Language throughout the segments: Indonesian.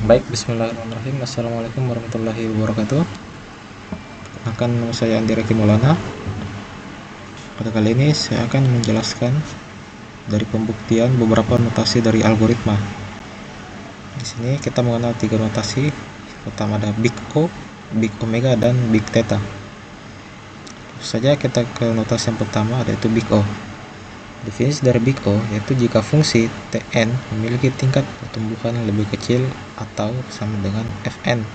Baik, bismillahirrahmanirrahim. Assalamualaikum warahmatullahi wabarakatuh. Nama saya Andi Reki Maulana. Pada kali ini saya akan menjelaskan dari pembuktian beberapa notasi dari algoritma. Di sini kita mengenal tiga notasi. Pertama ada Big O, Big Omega, dan Big Theta. Langsung saja kita ke notasi yang pertama, yaitu Big O. Definisi dari Big O yaitu jika fungsi Tn memiliki tingkat pertumbuhan lebih kecil atau sama dengan Fn.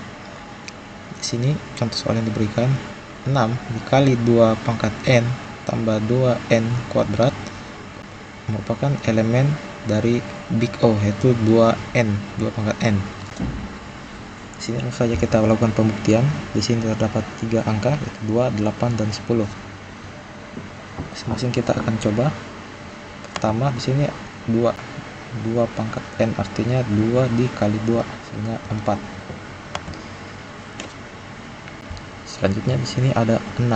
Di sini contoh soal yang diberikan 6 dikali 2 pangkat n tambah 2n kuadrat merupakan elemen dari Big O yaitu 2n, 2 pangkat n. Di sini langsung saja kita lakukan pembuktian. Di sini terdapat 3 angka yaitu 2, 8, dan 10. Masing-masing kita akan coba. Pertama di sini 2 pangkat n artinya 2 dikali 2 hasilnya 4. Selanjutnya di sini ada 6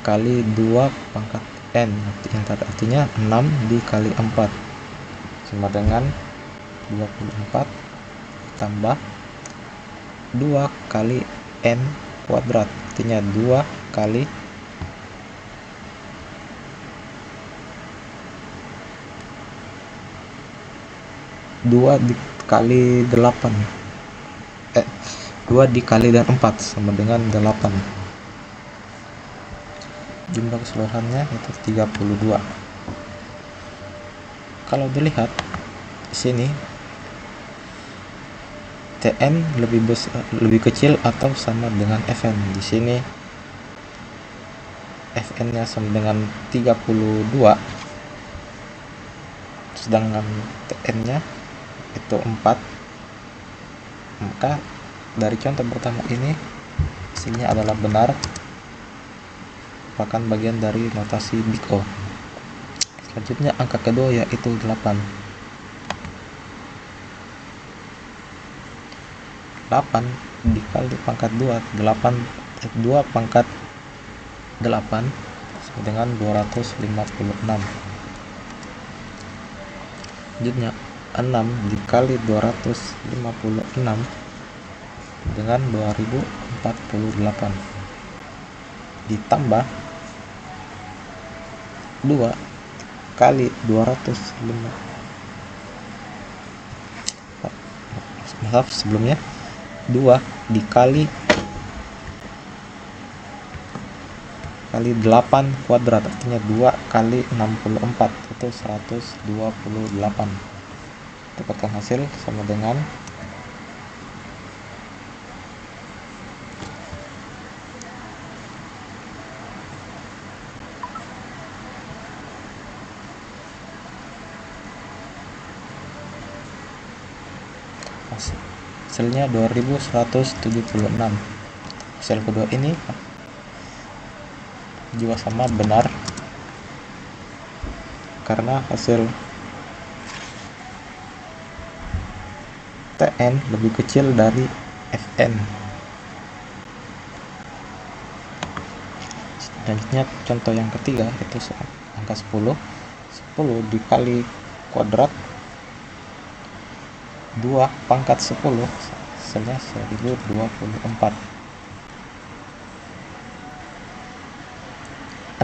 kali 2 pangkat n yang artinya 6 dikali 4 sama dengan 24 tambah 2 kali n kuadrat artinya 2 kali 2 dikali 8 2 dikali dan 4 sama dengan 8. Jumlah keseluruhannya itu 32. Kalau dilihat di sini Tn lebih kecil atau sama dengan Fn. Di sini Fn-nya sama dengan 32 sedangkan Tn-nya itu 4, maka dari contoh pertama ini hasilnya adalah benar, merupakan bagian dari notasi Big O. Selanjutnya angka kedua yaitu 8 dikali pangkat 2 pangkat 8 sama dengan 256. Selanjutnya 6 dikali 256 dengan 2048 ditambah 2 kali 2 dikali 8 kuadrat artinya 2 kali 64 itu 128. Dapatkan hasil sama dengan 2176. Hasil kedua ini juga sama benar karena hasil Tn lebih kecil dari Fn. Selanjutnya contoh yang ketiga itu angka 10 dikali kuadrat 2 pangkat 10 hasilnya 1024.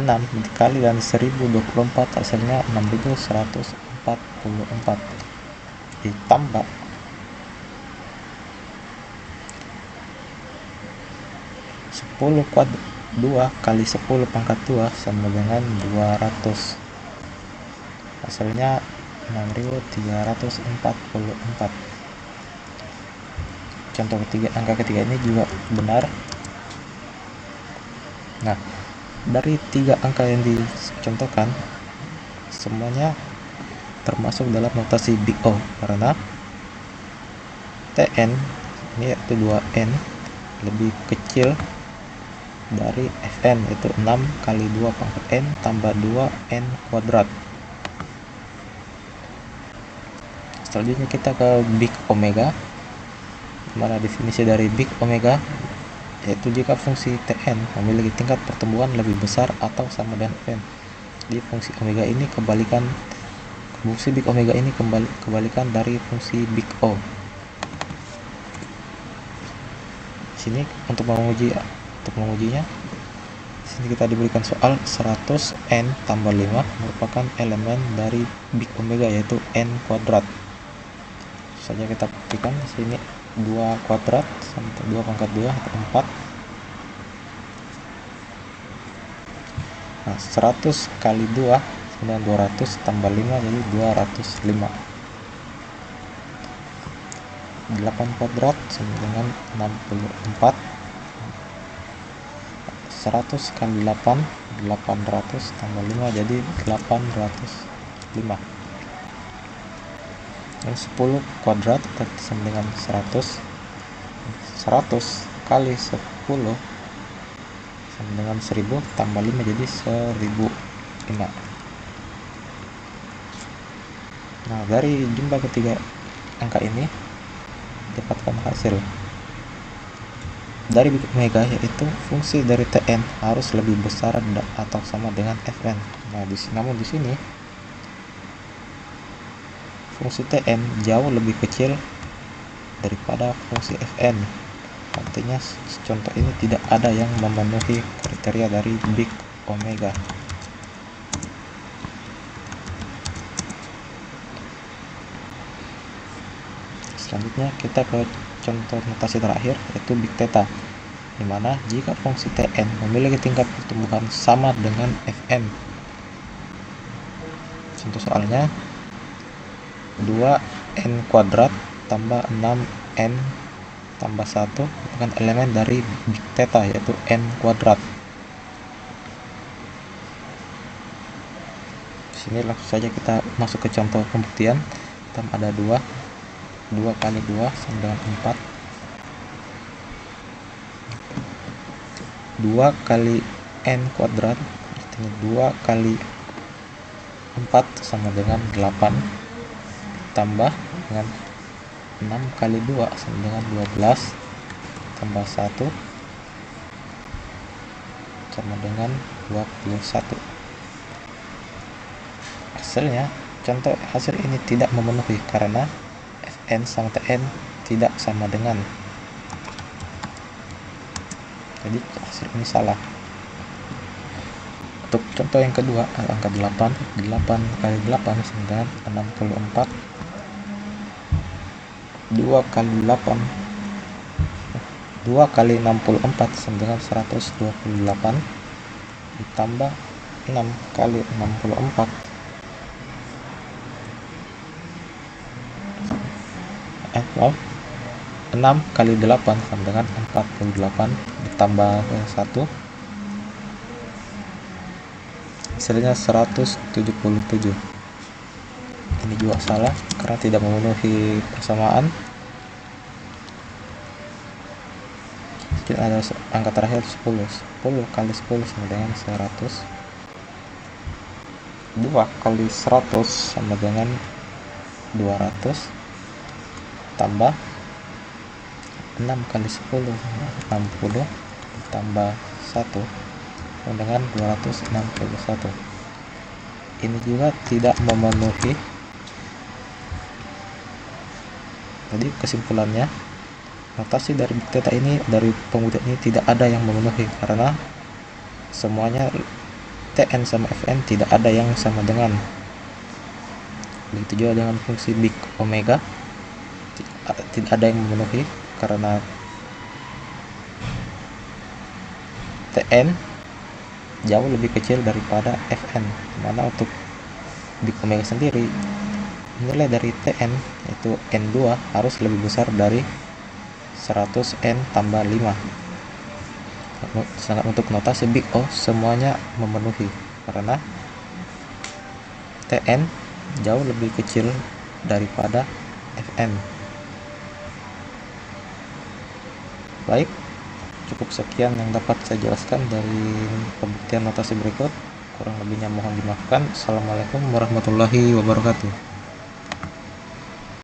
6 dikali dan 1024 hasilnya 6144 ditambah 10 kuadrat 2 kali 10 pangkat 2 sama dengan 200 hasilnya 6344. Contoh ketiga, angka ketiga ini juga benar. Nah, dari 3 angka yang dicontohkan semuanya termasuk dalam notasi Big O karena Tn ini yaitu 2n lebih kecil dari Fn yaitu 6 kali 2 pangkat n tambah 2n kuadrat. Selanjutnya kita ke Big Omega, mana definisi dari Big Omega yaitu jika fungsi Tn memiliki tingkat pertumbuhan lebih besar atau sama dengan Fn. Jadi fungsi omega ini kebalikan dari fungsi Big O. Sini untuk mengujinya, sini kita diberikan soal 100 n tambah 5 merupakan elemen dari big omega, yaitu n kuadrat. Saja kita buktikan. Sini 2 kuadrat sama 2 pangkat 2 atau 4. Nah, 100 kali 2 dengan 200 tambah 5 jadi 205. 8 kuadrat sama dengan 64. 100 kali 8 800 tambah 5 jadi 805. Dan 10 kuadrat sama dengan 100. 100 kali 10 sama dengan 1000 tambah 5 jadi 1005. Nah, dari jumlah ketiga angka ini dapatkan hasil dari big omega, yaitu fungsi dari Tn harus lebih besar atau sama dengan Fn. Nah, namun di sini fungsi Tn jauh lebih kecil daripada fungsi Fn. Artinya contoh ini tidak ada yang memenuhi kriteria dari big omega. Selanjutnya kita ke contoh notasi terakhir, yaitu big theta, dimana jika fungsi Tn memiliki tingkat pertumbuhan sama dengan Fn. Contoh soalnya 2n kuadrat tambah 6n tambah 1 merupakan elemen dari big theta, yaitu n kuadrat. Sini langsung saja kita masuk ke contoh pembuktian. Kita ada 2 kali 2 sama dengan 4. 2 kali n kuadrat artinya 2 kali 4 sama dengan 8 tambah dengan 6 kali 2 sama dengan 12 tambah 1 sama dengan 21. Hasilnya, contoh hasil ini tidak memenuhi karena Fn sama Tn tidak sama dengan. Jadi hasil ini salah. Untuk contoh yang kedua, angka 8 kali 8 sama dengan 64. 2 kali 8 2 kali 64 sama dengan 128 ditambah 6 kali 64 6 kali 8 sama dengan 48 ditambah 1 hasilnya 177. Ini juga salah karena tidak memenuhi persamaan. Kita ada angka terakhir 10 kali 10 sama dengan 100. 2 kali 100 sama dengan 200 tambah 6 kali 10 60 tambah 1 dengan 261. Ini juga tidak memenuhi. Jadi kesimpulannya, notasi dari big theta ini, dari pembuktian ini tidak ada yang memenuhi karena semuanya Tn sama Fn tidak ada yang sama dengan. Begitu juga dengan fungsi big omega, tidak ada yang memenuhi karena Tn jauh lebih kecil daripada Fn. Mana untuk big omega sendiri, nilai dari Tn yaitu N2 harus lebih besar dari 100n tambah 5. Sedangkan untuk notasi big O semuanya memenuhi karena Tn jauh lebih kecil daripada Fn. Baik, cukup sekian yang dapat saya jelaskan dari pembuktian notasi berikut. Kurang lebihnya mohon dimaafkan. Assalamualaikum warahmatullahi wabarakatuh.